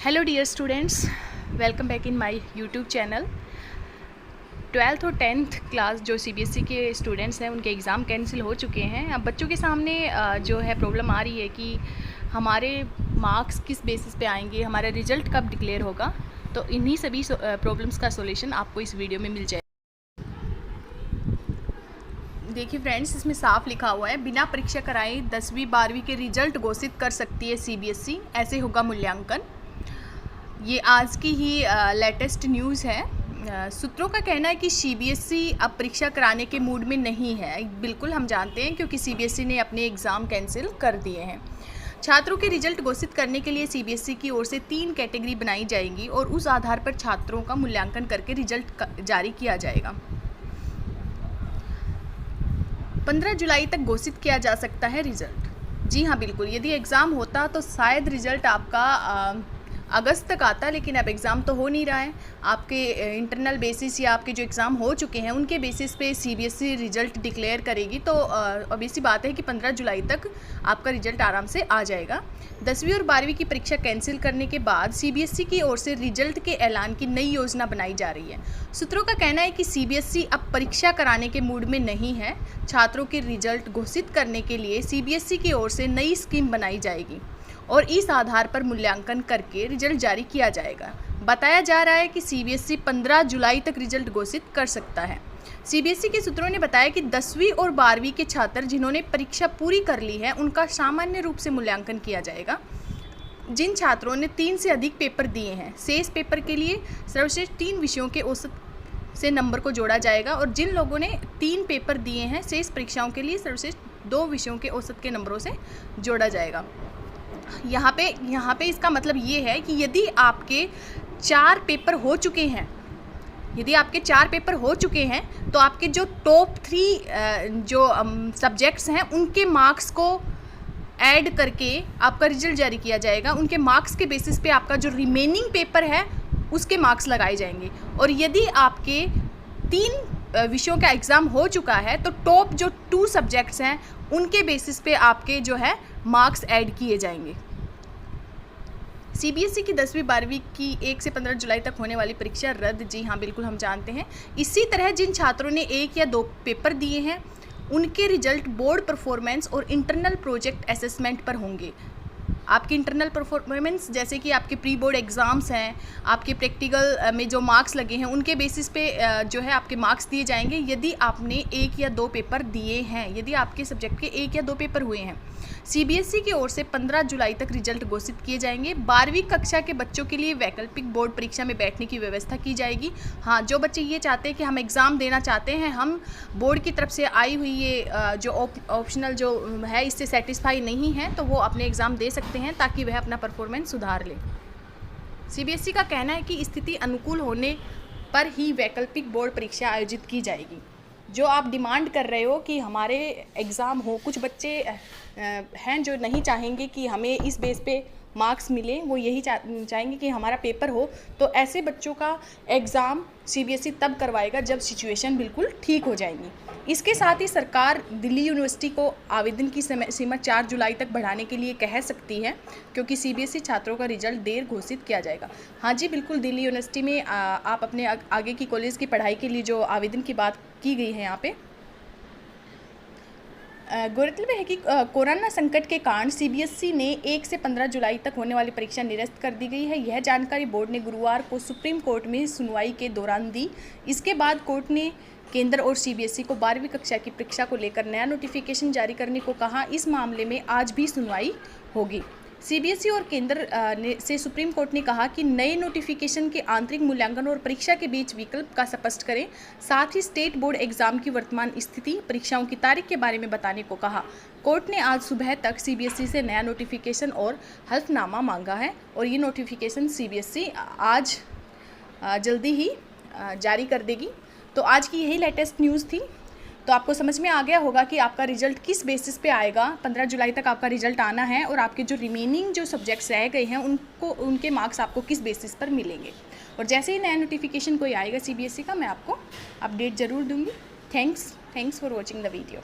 Hello dear students, welcome back in my YouTube channel. 12th और 10th class जो CBSE के students हैं उनके एग्ज़ाम कैंसिल हो चुके हैं। अब बच्चों के सामने जो है प्रॉब्लम आ रही है कि हमारे मार्क्स किस बेसिस पे आएंगे, हमारा रिज़ल्ट कब डिक्लेयर होगा। तो इन्हीं सभी प्रॉब्लम्स का सॉल्यूशन आपको इस वीडियो में मिल जाएगा। देखिए फ्रेंड्स, इसमें साफ लिखा हुआ है, बिना परीक्षा कराए 10वीं 12वीं के रिजल्ट घोषित कर सकती है सीबीएसई, ऐसे होगा मूल्यांकन। ये आज की ही लेटेस्ट न्यूज़ है। सूत्रों का कहना है कि सीबीएसई अब परीक्षा कराने के मूड में नहीं है। बिल्कुल हम जानते हैं, क्योंकि सीबीएसई ने अपने एग्ज़ाम कैंसिल कर दिए हैं। छात्रों के रिजल्ट घोषित करने के लिए सीबीएसई की ओर से 3 कैटेगरी बनाई जाएंगी और उस आधार पर छात्रों का मूल्यांकन करके रिजल्ट जारी किया जाएगा। 15 जुलाई तक घोषित किया जा सकता है रिजल्ट। जी हाँ, बिल्कुल, यदि एग्ज़ाम होता तो शायद रिजल्ट आपका अगस्त तक आता, लेकिन अब एग्ज़ाम तो हो नहीं रहा है। आपके इंटरनल बेसिस या आपके जो एग्ज़ाम हो चुके हैं उनके बेसिस पे सीबीएसई रिज़ल्ट डिक्लेयर करेगी। तो ऑब्वियसली बात है कि 15 जुलाई तक आपका रिज़ल्ट आराम से आ जाएगा। 10वीं और 12वीं की परीक्षा कैंसिल करने के बाद सीबीएसई की ओर से रिजल्ट के ऐलान की नई योजना बनाई जा रही है। सूत्रों का कहना है कि सीबीएसई अब परीक्षा कराने के मूड में नहीं है। छात्रों के रिजल्ट घोषित करने के लिए सीबीएसई की ओर से नई स्कीम बनाई जाएगी और इस आधार पर मूल्यांकन करके रिजल्ट जारी किया जाएगा। बताया जा रहा है कि सीबीएसई 15 जुलाई तक रिजल्ट घोषित कर सकता है। सीबीएसई के सूत्रों ने बताया कि 10वीं और 12वीं के छात्र जिन्होंने परीक्षा पूरी कर ली है उनका सामान्य रूप से मूल्यांकन किया जाएगा। जिन छात्रों ने 3 से अधिक पेपर दिए हैं, शेष पेपर के लिए सर्वश्रेष्ठ 3 विषयों के औसत से नंबर को जोड़ा जाएगा और जिन लोगों ने 3 पेपर दिए हैं, शेष परीक्षाओं के लिए सर्वश्रेष्ठ 2 विषयों के औसत के नंबरों से जोड़ा जाएगा। यहाँ पे इसका मतलब ये है कि यदि आपके 4 पेपर हो चुके हैं, तो आपके जो टॉप 3 जो सब्जेक्ट्स हैं उनके मार्क्स को ऐड करके आपका रिजल्ट जारी किया जाएगा। उनके मार्क्स के बेसिस पे आपका जो रिमेनिंग पेपर है उसके मार्क्स लगाए जाएंगे। और यदि आपके 3 विषयों का एग्ज़ाम हो चुका है तो टॉप जो 2 सब्जेक्ट्स हैं उनके बेसिस पे आपके जो है मार्क्स ऐड किए जाएंगे। सीबीएसई की 10वीं 12वीं की 1 से 15 जुलाई तक होने वाली परीक्षा रद्द। जी हाँ, बिल्कुल हम जानते हैं। इसी तरह जिन छात्रों ने 1 या 2 पेपर दिए हैं उनके रिजल्ट बोर्ड परफॉर्मेंस और इंटरनल प्रोजेक्ट असेसमेंट पर होंगे। आपकी इंटरनल परफॉर्मेंस, जैसे कि आपके प्री बोर्ड एग्ज़ाम्स हैं, आपके प्रैक्टिकल में जो मार्क्स लगे हैं उनके बेसिस पे जो है आपके मार्क्स दिए जाएंगे। यदि आपने 1 या 2 पेपर दिए हैं, यदि आपके सब्जेक्ट के 1 या 2 पेपर हुए हैं, सीबीएसई की ओर से 15 जुलाई तक रिजल्ट घोषित किए जाएंगे। 12वीं कक्षा के बच्चों के लिए वैकल्पिक बोर्ड परीक्षा में बैठने की व्यवस्था की जाएगी। हाँ, जो बच्चे ये चाहते हैं कि हम एग्ज़ाम देना चाहते हैं, हम बोर्ड की तरफ से आई हुई ये जो ऑप्शनल जो है इससे सेटिस्फाई नहीं है, तो वो अपने एग्ज़ाम दे सकते हैं ताकि वह अपना परफॉर्मेंस सुधार ले। सीबीएसई का कहना है कि स्थिति अनुकूल होने पर ही वैकल्पिक बोर्ड परीक्षा आयोजित की जाएगी। जो आप डिमांड कर रहे हो कि हमारे एग्ज़ाम हो, कुछ बच्चे हैं जो नहीं चाहेंगे कि हमें इस बेस पे मार्क्स मिले, वो यही चाहेंगे कि हमारा पेपर हो, तो ऐसे बच्चों का एग्ज़ाम सीबीएसई तब करवाएगा जब सिचुएशन बिल्कुल ठीक हो जाएगी। इसके साथ ही सरकार दिल्ली यूनिवर्सिटी को आवेदन की सीमा 4 जुलाई तक बढ़ाने के लिए कह सकती है, क्योंकि सीबीएसई छात्रों का रिजल्ट देर घोषित किया जाएगा। हाँ जी, बिल्कुल, दिल्ली यूनिवर्सिटी में आप अपने आगे की कॉलेज की पढ़ाई के लिए जो आवेदन की बात की गई है यहाँ पे। गौरतलब है कि कोरोना संकट के कारण सीबीएसई ने 1 से 15 जुलाई तक होने वाली परीक्षा निरस्त कर दी गई है। यह जानकारी बोर्ड ने गुरुवार को सुप्रीम कोर्ट में सुनवाई के दौरान दी। इसके बाद कोर्ट ने केंद्र और सीबीएसई को 12वीं कक्षा की परीक्षा को लेकर नया नोटिफिकेशन जारी करने को कहा। इस मामले में आज भी सुनवाई होगी। सीबीएसई और केंद्र से सुप्रीम कोर्ट ने कहा कि नए नोटिफिकेशन के आंतरिक मूल्यांकन और परीक्षा के बीच विकल्प का स्पष्ट करें। साथ ही स्टेट बोर्ड एग्जाम की वर्तमान स्थिति, परीक्षाओं की तारीख के बारे में बताने को कहा। कोर्ट ने आज सुबह तक सीबीएसई से नया नोटिफिकेशन और हल्फनामा मांगा है और ये नोटिफिकेशन सीबीएसई आज जल्दी ही जारी कर देगी। तो आज की यही लेटेस्ट न्यूज़ थी। तो आपको समझ में आ गया होगा कि आपका रिजल्ट किस बेसिस पे आएगा। 15 जुलाई तक आपका रिजल्ट आना है और आपके जो रिमेनिंग जो सब्जेक्ट्स रह गए हैं उनके मार्क्स आपको किस बेसिस पर मिलेंगे। और जैसे ही नया नोटिफिकेशन कोई आएगा सीबीएसई का, मैं आपको अपडेट ज़रूर दूंगी। Thanks for watching the video.